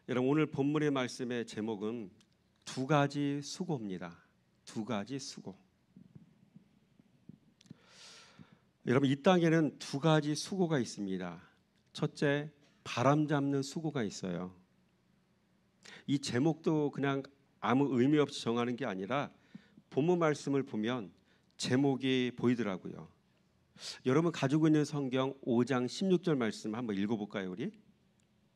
여러분, 오늘 본문의 말씀의 제목은 두 가지 수고입니다. 두 가지 수고. 여러분, 이 땅에는 두 가지 수고가 있습니다. 첫째, 바람 잡는 수고가 있어요. 이 제목도 그냥 아무 의미 없이 정하는 게 아니라 본문 말씀을 보면 제목이 보이더라고요. 여러분 가지고 있는 성경 5장 16절 말씀 한번 읽어볼까요? 우리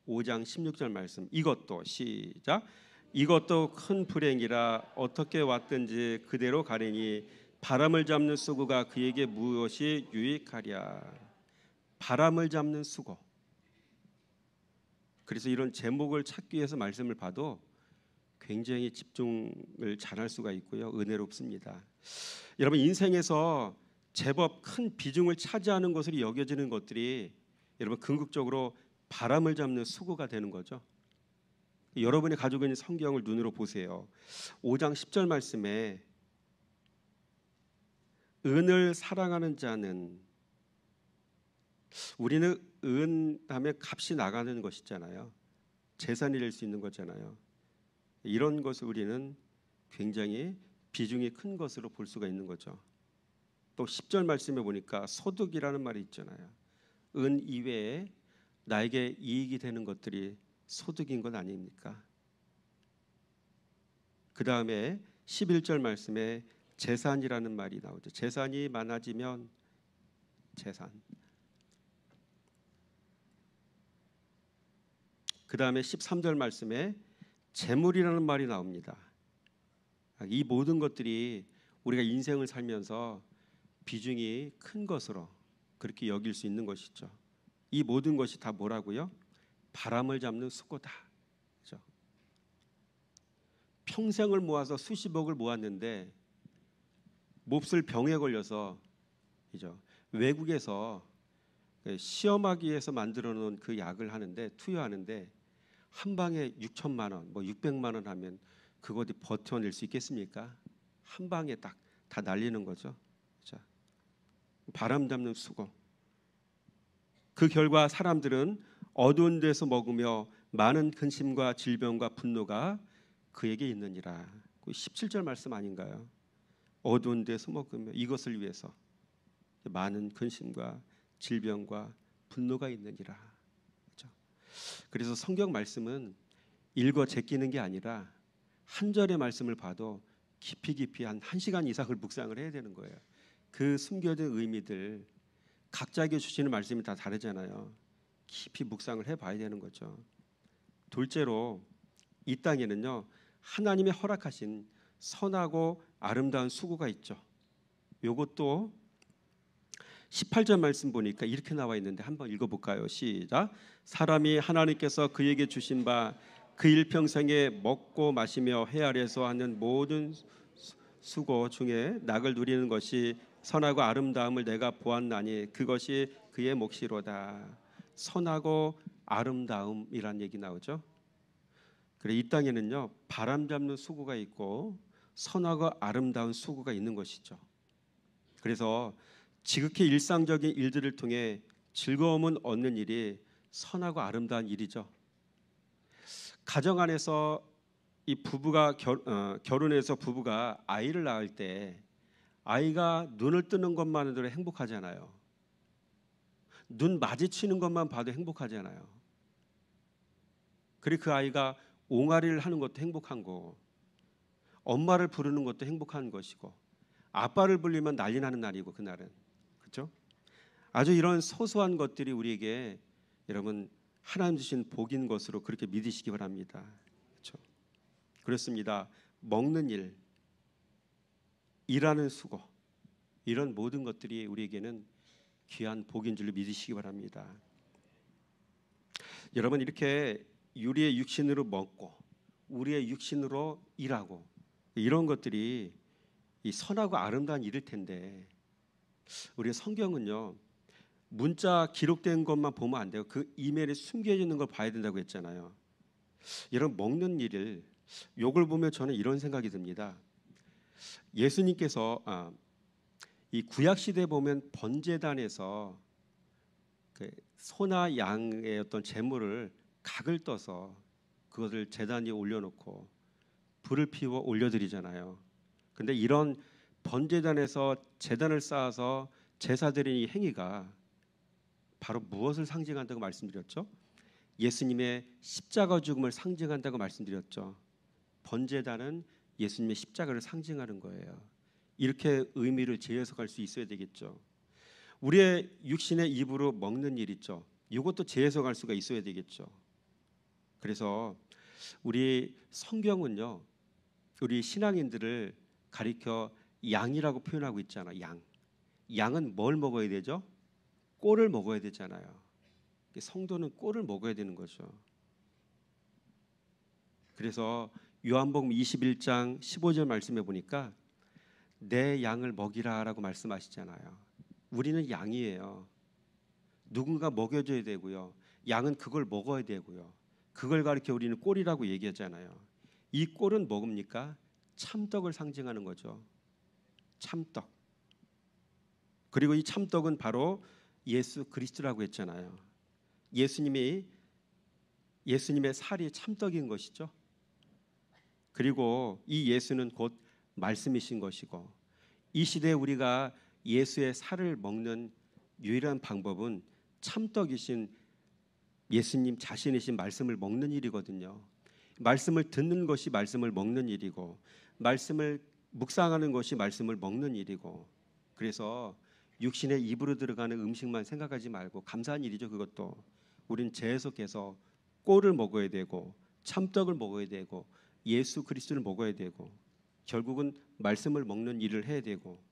5장 16절 말씀. 이것도 시작. 이것도 큰 불행이라 어떻게 왔든지 그대로 가려니 바람을 잡는 수고가 그에게 무엇이 유익하랴. 바람을 잡는 수고. 그래서 이런 제목을 찾기 위해서 말씀을 봐도 굉장히 집중을 잘할 수가 있고요. 은혜롭습니다. 여러분, 인생에서 제법 큰 비중을 차지하는 것으로 여겨지는 것들이 여러분 궁극적으로 바람을 잡는 수고가 되는 거죠. 여러분이 가지고 있는 성경을 눈으로 보세요. 5장 10절 말씀에 은을 사랑하는 자는, 우리는 은 하면 값이 나가는 것이잖아요. 재산이 될 수 있는 거잖아요. 이런 것을 우리는 굉장히 비중이 큰 것으로 볼 수가 있는 거죠. 또 10절 말씀에 보니까 소득이라는 말이 있잖아요. 은 이외에 나에게 이익이 되는 것들이 소득인 것 아닙니까? 그 다음에 11절 말씀에 재산이라는 말이 나오죠. 재산이 많아지면 재산. 그 다음에 13절 말씀에 재물이라는 말이 나옵니다. 이 모든 것들이 우리가 인생을 살면서 비중이 큰 것으로 그렇게 여길 수 있는 것이죠. 이 모든 것이 다 뭐라고요? 바람을 잡는 수고다. 그렇죠? 평생을 모아서 수십억을 모았는데 몹쓸 병에 걸려서 외국에서 시험하기 위해서 만들어 놓은 그 약을 하는데 투여하는데 한 방에 6천만 원, 600만 원 하면 그거 어디 버텨낼 수 있겠습니까? 한 방에 딱 다 날리는 거죠. 자, 바람 잡는 수고. 그 결과 사람들은 어두운 데서 먹으며 많은 근심과 질병과 분노가 그에게 있느니라. 17절 말씀 아닌가요? 어두운 데서 먹으며 이것을 위해서 많은 근심과 질병과 분노가 있느니라. 그렇죠? 그래서 성경 말씀은 읽어 제끼는 게 아니라 한 절의 말씀을 봐도 깊이 한 1시간 이상을 묵상을 해야 되는 거예요. 그 숨겨진 의미들, 각자에게 주시는 말씀이 다 다르잖아요. 깊이 묵상을 해봐야 되는 거죠. 둘째로 이 땅에는요, 하나님의 허락하신 선하고 아름다운 수고가 있죠. 이것도 18절 말씀 보니까 이렇게 나와 있는데 한번 읽어볼까요? 시작. 사람이 하나님께서 그에게 주신 바 그 일평생에 먹고 마시며 해 아래서 하는 모든 수고 중에 낙을 누리는 것이 선하고 아름다움을 내가 보았나니 그것이 그의 몫이로다. 선하고 아름다움이란 얘기 나오죠. 그래, 이 땅에는요, 바람 잡는 수고가 있고 선하고 아름다운 수고가 있는 것이죠. 그래서 지극히 일상적인 일들을 통해 즐거움을 얻는 일이 선하고 아름다운 일이죠. 가정 안에서 이 부부가 결혼해서 부부가 아이를 낳을 때 아이가 눈을 뜨는 것만으로도 행복하잖아요. 눈 마주치는 것만 봐도 행복하잖아요. 그리고 그 아이가 옹알이를 하는 것도 행복한 거고, 엄마를 부르는 것도 행복한 것이고, 아빠를 불리면 난리 나는 날이고, 그날은. 그렇죠? 아주 이런 소소한 것들이 우리에게 여러분 하나님 주신 복인 것으로 그렇게 믿으시기 바랍니다. 그렇죠? 그렇습니다. 먹는 일, 일하는 수고, 이런 모든 것들이 우리에게는 귀한 복인 줄로 믿으시기 바랍니다. 여러분, 이렇게 우리의 육신으로 먹고 우리의 육신으로 일하고 이런 것들이 이 선하고 아름다운 일일 텐데, 우리 성경은요, 문자 기록된 것만 보면 안 돼요. 그 이메일에 숨겨져 있는 걸 봐야 된다고 했잖아요. 여러분, 먹는 일을, 요걸 보면 저는 이런 생각이 듭니다. 예수님께서 이 구약 시대에 보면 번제단에서 그 소나 양의 어떤 제물을 각을 떠서 그것을 제단 위에 올려놓고 불을 피워 올려드리잖아요. 근데 이런 번제단에서 제단을 쌓아서 제사드리는 이 행위가 바로 무엇을 상징한다고 말씀드렸죠? 예수님의 십자가 죽음을 상징한다고 말씀드렸죠. 번제단은 예수님의 십자가를 상징하는 거예요. 이렇게 의미를 재해석할 수 있어야 되겠죠. 우리의 육신의 입으로 먹는 일 있죠. 이것도 재해석할 수가 있어야 되겠죠. 그래서 우리 성경은요, 우리 신앙인들을 가리켜 양이라고 표현하고 있잖아. 양은 뭘 먹어야 되죠? 꼴을 먹어야 되잖아요. 성도는 꼴을 먹어야 되는 거죠. 그래서 요한복음 21장 15절 말씀해 보니까 내 양을 먹이라라고 말씀하시잖아요. 우리는 양이에요. 누군가 먹여줘야 되고요. 양은 그걸 먹어야 되고요. 그걸 가리켜 우리는 꼴이라고 얘기하잖아요. 이 꼴은 뭡니까? 참떡을 상징하는 거죠. 참떡. 그리고 이 참떡은 바로 예수 그리스도라고 했잖아요. 예수님의 살이 참떡인 것이죠. 그리고 이 예수는 곧 말씀이신 것이고, 이 시대에 우리가 예수의 살을 먹는 유일한 방법은 참떡이신 예수님 자신이신 말씀을 먹는 일이거든요. 말씀을 듣는 것이 말씀을 먹는 일이고, 말씀을 묵상하는 것이 말씀을 먹는 일이고, 그래서 육신의 입으로 들어가는 음식만 생각하지 말고, 감사한 일이죠. 그것도 우린 재해석해서 꼴을 먹어야 되고, 참떡을 먹어야 되고, 예수 그리스도를 먹어야 되고, 결국은 말씀을 먹는 일을 해야 되고,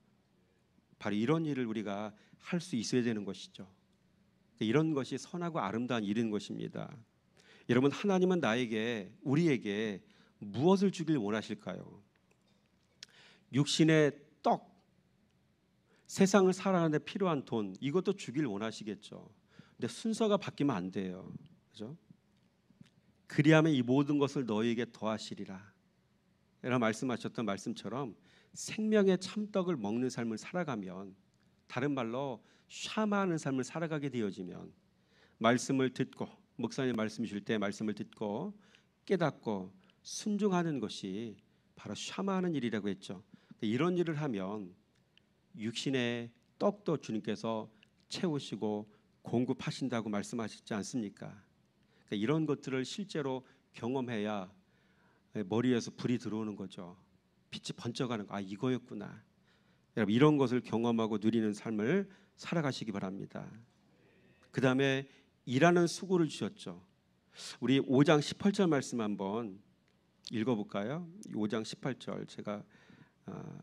바로 이런 일을 우리가 할 수 있어야 되는 것이죠. 이런 것이 선하고 아름다운 일인 것입니다. 여러분, 하나님은 우리에게 무엇을 주길 원하실까요? 육신의 떡, 세상을 살아가는 데 필요한 돈, 이것도 주길 원하시겠죠. 근데 순서가 바뀌면 안 돼요. 그죠? 그리하면 이 모든 것을 너희에게 더하시리라 라고 말씀하셨던 말씀처럼 생명의 참떡을 먹는 삶을 살아가면, 다른 말로 샤마하는 삶을 살아가게 되어지면, 말씀을 듣고, 목사님 말씀 주실 때 말씀을 듣고 깨닫고 순종하는 것이 바로 샤마하는 일이라고 했죠. 이런 일을 하면 육신의 떡도 주님께서 채우시고 공급하신다고 말씀하셨지 않습니까? 이런 것들을 실제로 경험해야 머리에서 불이 들어오는 거죠. 빛이 번쩍하는 거. 아, 이거였구나. 여러분, 이런 것을 경험하고 누리는 삶을 살아가시기 바랍니다. 그 다음에 일하는 수고를 주셨죠. 우리 5장 18절 말씀 한번 읽어볼까요? 5장 18절 제가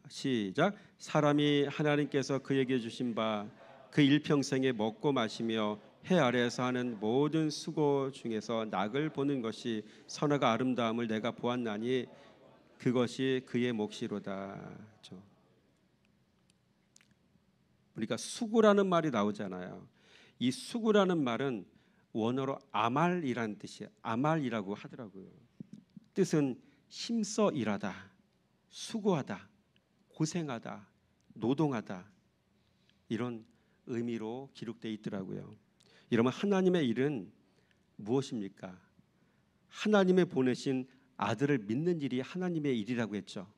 시작. 사람이 하나님께서 그에게 주신 바 그 일평생에 먹고 마시며 해 아래에서 하는 모든 수고 중에서 낙을 보는 것이 선하고 아름다움을 내가 보았나니 그것이 그의 몫이로다. 그러니까 수고라는 말이 나오잖아요. 이 수고라는 말은 원어로 아말이라는 뜻이에요. 아말이라고 하더라고요. 뜻은 힘써 일하다, 수고하다, 고생하다, 노동하다, 이런 의미로 기록되어 있더라고요. 여러분, 하나님의 일은 무엇입니까? 하나님의 보내신 아들을 믿는 일이 하나님의 일이라고 했죠.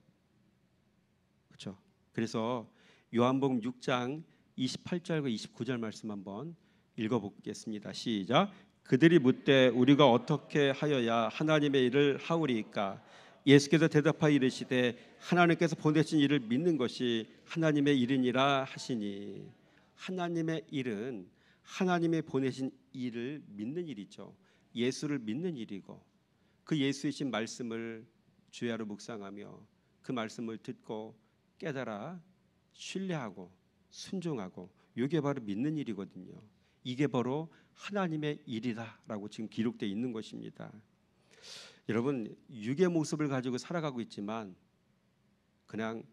그렇죠? 그래서 요한복음 6장 28절과 29절 말씀 한번 읽어보겠습니다. 시작. 그들이 묻되 우리가 어떻게 하여야 하나님의 일을 하오리이까? 예수께서 대답하여 이르시되 하나님께서 보내신 일을 믿는 것이 하나님의 일이니라 하시니. 하나님의 일은 하나님의 보내신 일을 믿는 일이죠. 예수를 믿는 일이고, 그 예수이신 말씀을 주야로 묵상하며 그 말씀을 듣고 깨달아 신뢰하고 순종하고, 이게 바로 믿는 일이거든요. 이게 바로 하나님의 일이다라고 지금 기록되어 있는 것입니다. 여러분, 육의 모습을 가지고 살아가고 있지만 그냥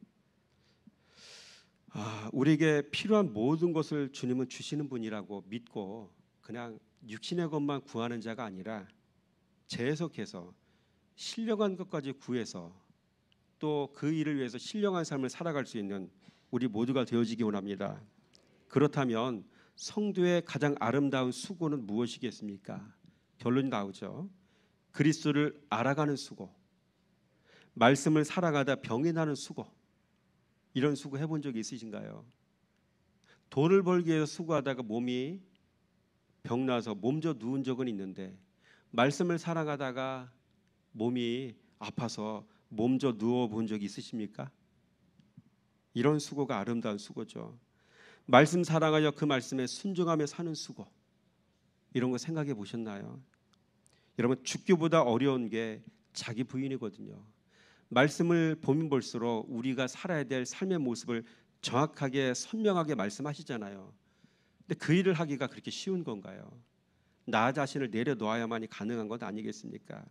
우리에게 필요한 모든 것을 주님은 주시는 분이라고 믿고 그냥 육신의 것만 구하는 자가 아니라 재해석해서 신령한 것까지 구해서 또 그 일을 위해서 신령한 삶을 살아갈 수 있는 우리 모두가 되어지기 원합니다. 그렇다면 성도의 가장 아름다운 수고는 무엇이겠습니까? 결론이 나오죠. 그리스도를 알아가는 수고, 말씀을 살아가다 병이 나는 수고, 이런 수고 해본 적이 있으신가요? 돈을 벌기 위해서 수고하다가 몸이 병나서 몸져 누운 적은 있는데 말씀을 살아가다가 몸이 아파서 몸져 누워 본 적이 있으십니까? 이런 수고가 아름다운 수고죠. 말씀 사랑하여 그 말씀에 순종하며 사는 수고, 이런 거 생각해 보셨나요? 여러분, 죽기보다 어려운 게 자기 부인이거든요. 말씀을 보면 볼수록 우리가 살아야 될 삶의 모습을 정확하게 선명하게 말씀하시잖아요. 근데 그 일을 하기가 그렇게 쉬운 건가요? 나 자신을 내려놓아야만이 가능한 것 아니겠습니까?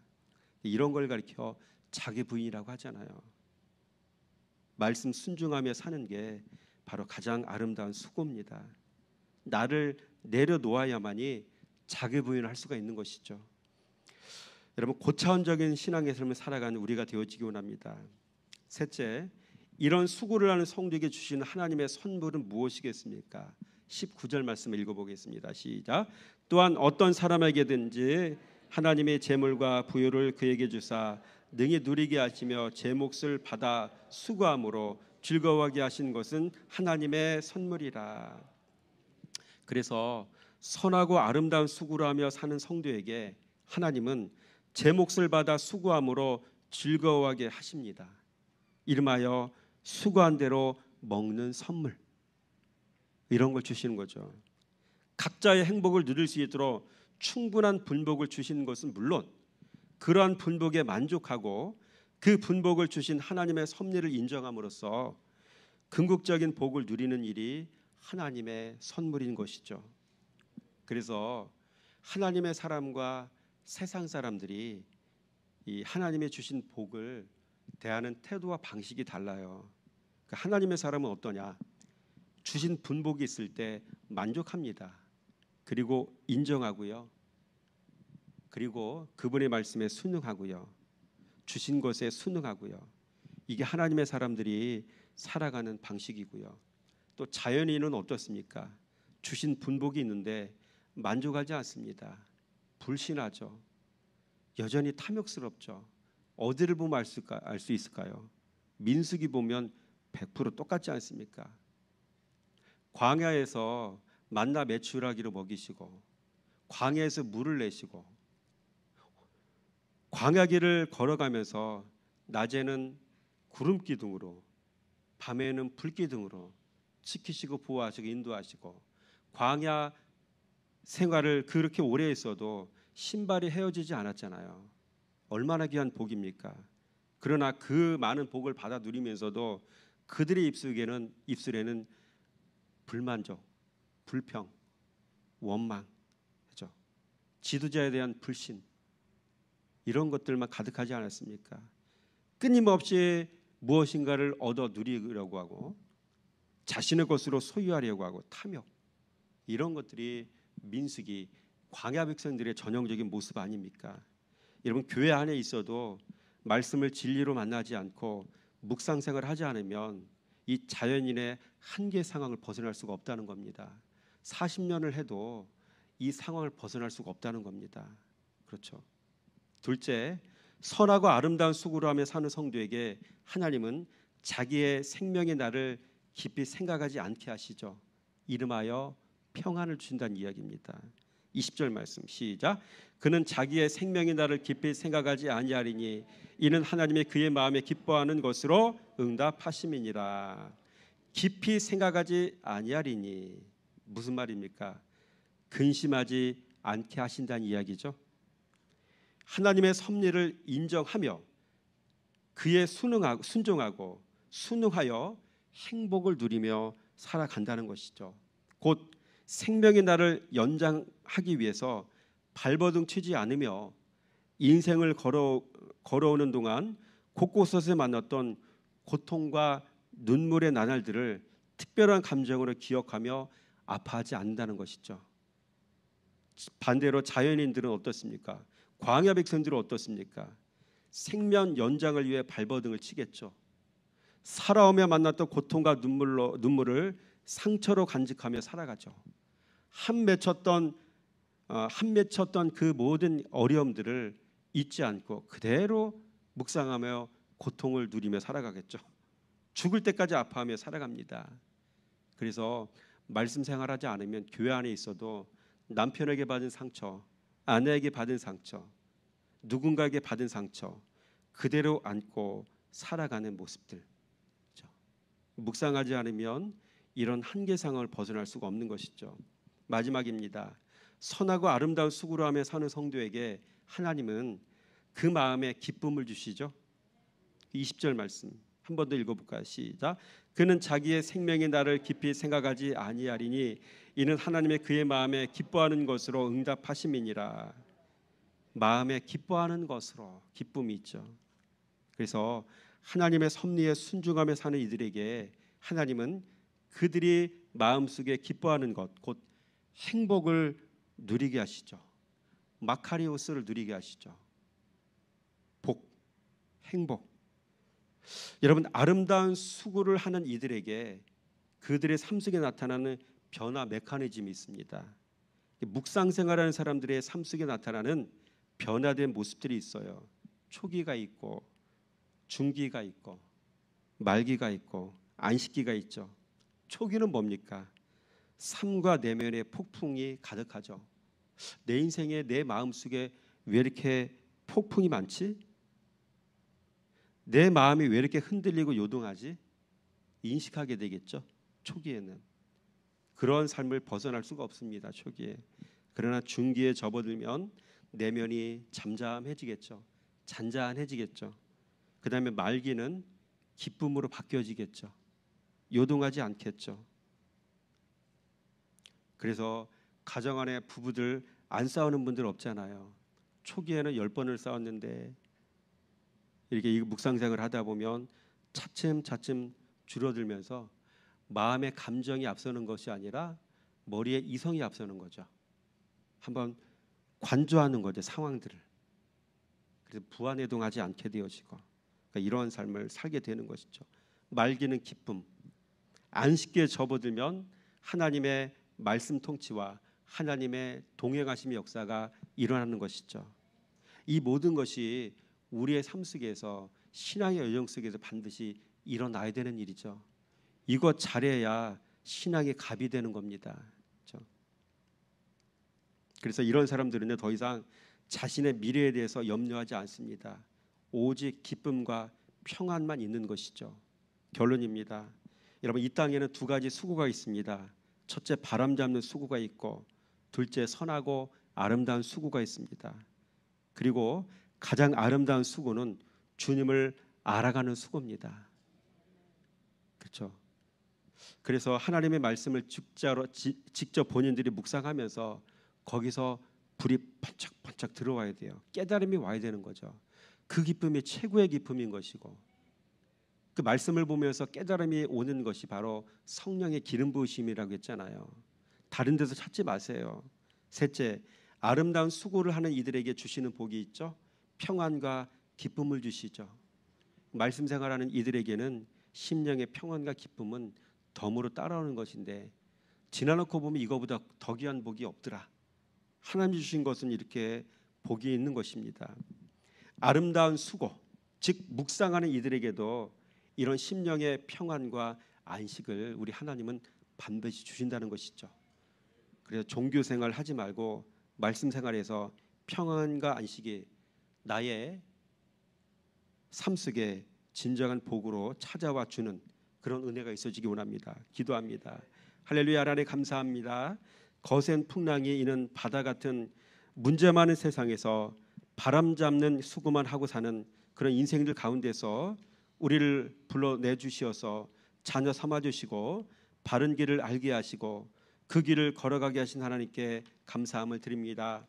이런 걸 가리켜 자기 부인이라고 하잖아요. 말씀 순종하며 사는 게 바로 가장 아름다운 수고입니다. 나를 내려놓아야만이 자기 부인을 할 수가 있는 것이죠. 여러분, 고차원적인 신앙의 삶을 살아가는 우리가 되어지기 원합니다. 셋째, 이런 수고를 하는 성도에게 주시는 하나님의 선물은 무엇이겠습니까? 19절 말씀을 읽어보겠습니다. 시작. 또한 어떤 사람에게든지 하나님의 재물과 부요를 그에게 주사 능히 누리게 하시며 제 몫을 받아 수고함으로 즐거워하게 하신 것은 하나님의 선물이라. 그래서 선하고 아름다운 수고를 하며 사는 성도에게 하나님은 제 몫을 받아 수고함으로 즐거워하게 하십니다. 이름하여 수고한 대로 먹는 선물, 이런 걸 주시는 거죠. 각자의 행복을 누릴 수 있도록 충분한 분복을 주시는 것은 물론 그러한 분복에 만족하고 그 분복을 주신 하나님의 섭리를 인정함으로써 궁극적인 복을 누리는 일이 하나님의 선물인 것이죠. 그래서 하나님의 사람과 세상 사람들이 이 하나님의 주신 복을 대하는 태도와 방식이 달라요. 하나님의 사람은 어떠냐? 주신 분복이 있을 때 만족합니다. 그리고 인정하고요. 그리고 그분의 말씀에 순응하고요. 주신 것에 순응하고요. 이게 하나님의 사람들이 살아가는 방식이고요. 또 자연인은 어떻습니까? 주신 분복이 있는데 만족하지 않습니다. 불신하죠. 여전히 탐욕스럽죠. 어디를 보면 알 수 있을까요? 민수기 보면 100% 똑같지 않습니까? 광야에서 만나 메추라기로 먹이시고 광야에서 물을 내시고 광야길을 걸어가면서 낮에는 구름 기둥으로 밤에는 불 기둥으로 지키시고 보호하시고 인도하시고 광야 생활을 그렇게 오래 했어도 신발이 헤어지지 않았잖아요. 얼마나 귀한 복입니까? 그러나 그 많은 복을 받아 누리면서도 그들의 입술에는 불만족, 불평, 원망, 그죠? 지도자에 대한 불신, 이런 것들만 가득하지 않았습니까? 끊임없이 무엇인가를 얻어 누리려고 하고 자신의 것으로 소유하려고 하고 탐욕, 이런 것들이 민수기 광야 백성들의 전형적인 모습 아닙니까? 여러분, 교회 안에 있어도 말씀을 진리로 만나지 않고 묵상생활을 하지 않으면 이 자연인의 한계 상황을 벗어날 수가 없다는 겁니다. 40년을 해도 이 상황을 벗어날 수가 없다는 겁니다. 그렇죠. 둘째, 선하고 아름다운 수고를 하며 사는 성도에게 하나님은 자기의 생명의 날을 깊이 생각하지 않게 하시죠. 이름하여 평안을 주신다는 이야기입니다. 20절 말씀 시작. 그는 자기의 생명의 날을 깊이 생각하지 아니하리니 이는 하나님의 그의 마음에 기뻐하는 것으로 응답하심이니라. 깊이 생각하지 아니하리니 무슨 말입니까? 근심하지 않게 하신다는 이야기죠. 하나님의 섭리를 인정하며 그의 순종하고 순응하여 행복을 누리며 살아간다는 것이죠. 곧 생명의 날을 연장하기 위해서 발버둥 치지 않으며 인생을 걸어오는 동안 곳곳에서 만났던 고통과 눈물의 나날들을 특별한 감정으로 기억하며 아파하지 않는다는 것이죠. 반대로 자연인들은 어떻습니까? 광야 백성들은 어떻습니까? 생명 연장을 위해 발버둥을 치겠죠. 살아오며 만났던 고통과 눈물을 상처로 간직하며 살아가죠. 한 맺혔던 그 모든 어려움들을 잊지 않고 그대로 묵상하며 고통을 누리며 살아가겠죠. 죽을 때까지 아파하며 살아갑니다. 그래서 말씀 생활하지 않으면 교회 안에 있어도 남편에게 받은 상처, 아내에게 받은 상처, 누군가에게 받은 상처 그대로 안고 살아가는 모습들. 묵상하지 않으면 이런 한계상을 벗어날 수가 없는 것이죠. 마지막입니다. 선하고 아름다운 수고로 하며 사는 성도에게 하나님은 그 마음에 기쁨을 주시죠. 20절 말씀 한 번 더 읽어볼까요? 시작. 그는 자기의 생명의 날을 깊이 생각하지 아니하리니 이는 하나님의 그의 마음에 기뻐하는 것으로 응답하심이니라. 마음에 기뻐하는 것으로 기쁨이 있죠. 그래서 하나님의 섭리에 순종하며 사는 이들에게 하나님은 그들이 마음속에 기뻐하는 것, 곧 행복을 누리게 하시죠. 마카리오스를 누리게 하시죠. 복, 행복. 여러분, 아름다운 수고를 하는 이들에게 그들의 삶 속에 나타나는 변화 메커니즘이 있습니다. 묵상 생활하는 사람들의 삶 속에 나타나는 변화된 모습들이 있어요. 초기가 있고 중기가 있고 말기가 있고 안식기가 있죠. 초기는 뭡니까? 삶과 내면의 폭풍이 가득하죠. 내 인생에 내 마음속에 왜 이렇게 폭풍이 많지? 내 마음이 왜 이렇게 흔들리고 요동하지? 인식하게 되겠죠. 초기에는 그런 삶을 벗어날 수가 없습니다. 초기에. 그러나 중기에 접어들면 내면이 잠잠해지겠죠. 잔잔해지겠죠. 그 다음에 말기는 기쁨으로 바뀌어지겠죠. 요동하지 않겠죠. 그래서 가정 안에 부부들 안 싸우는 분들 없잖아요. 초기에는 10번을 싸웠는데 이렇게 묵상생을 하다 보면 차츰차츰 줄어들면서 마음의 감정이 앞서는 것이 아니라 머리의 이성이 앞서는 거죠. 한번 관조하는 거죠. 상황들을. 그래서 부안해동하지 않게 되어지고 그러니까 이러한 삶을 살게 되는 것이죠. 말기는 기쁨. 안식기에 접어들면 하나님의 말씀 통치와 하나님의 동행하심의 역사가 일어나는 것이죠. 이 모든 것이 우리의 삶 속에서 신앙의 여정 속에서 반드시 일어나야 되는 일이죠. 이것 잘해야 신앙의 갑이 되는 겁니다. 그렇죠? 그래서 이런 사람들은 더 이상 자신의 미래에 대해서 염려하지 않습니다. 오직 기쁨과 평안만 있는 것이죠. 결론입니다. 여러분, 이 땅에는 두 가지 수고가 있습니다. 첫째, 바람 잡는 수고가 있고 둘째, 선하고 아름다운 수고가 있습니다. 그리고 가장 아름다운 수고는 주님을 알아가는 수고입니다. 그렇죠? 그래서 하나님의 말씀을 직접 본인들이 묵상하면서 거기서 불이 번쩍번쩍 들어와야 돼요. 깨달음이 와야 되는 거죠. 그 기쁨이 최고의 기쁨인 것이고 그 말씀을 보면서 깨달음이 오는 것이 바로 성령의 기름 부으심이라고 했잖아요. 다른 데서 찾지 마세요. 셋째, 아름다운 수고를 하는 이들에게 주시는 복이 있죠. 평안과 기쁨을 주시죠. 말씀 생활하는 이들에게는 심령의 평안과 기쁨은 덤으로 따라오는 것인데 지나놓고 보면 이거보다 더 귀한 복이 없더라. 하나님 주신 것은 이렇게 복이 있는 것입니다. 아름다운 수고, 즉 묵상하는 이들에게도 이런 심령의 평안과 안식을 우리 하나님은 반드시 주신다는 것이죠. 그래서 종교 생활 하지 말고 말씀 생활에서 평안과 안식이 나의 삶 속에 진정한 복으로 찾아와 주는 그런 은혜가 있어지기 원합니다. 기도합니다. 할렐루야. 하나님 감사합니다. 거센 풍랑이 이는 바다 같은 문제 많은 세상에서 바람 잡는 수고만 하고 사는 그런 인생들 가운데서 우리를 불러내 주시어서 자녀 삼아 주시고 바른 길을 알게 하시고 그 길을 걸어가게 하신 하나님께 감사함을 드립니다.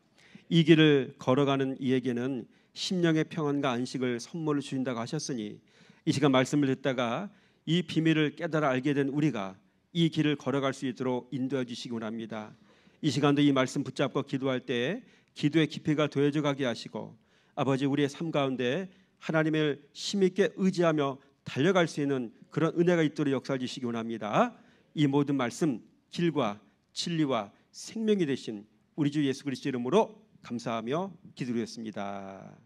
이 길을 걸어가는 이에게는 심령의 평안과 안식을 선물로 주신다고 하셨으니 이 시간 말씀을 듣다가 이 비밀을 깨달아 알게 된 우리가 이 길을 걸어갈 수 있도록 인도해 주시기 원합니다. 이 시간도 이 말씀 붙잡고 기도할 때 기도의 깊이가 더해져 가게 하시고 아버지 우리의 삶 가운데 하나님을 힘있게 의지하며 달려갈 수 있는 그런 은혜가 있도록 역사해 주시기 원합니다. 이 모든 말씀 길과 진리와 생명이 되신 우리 주 예수 그리스도 이름으로 감사하며 기도드렸습니다.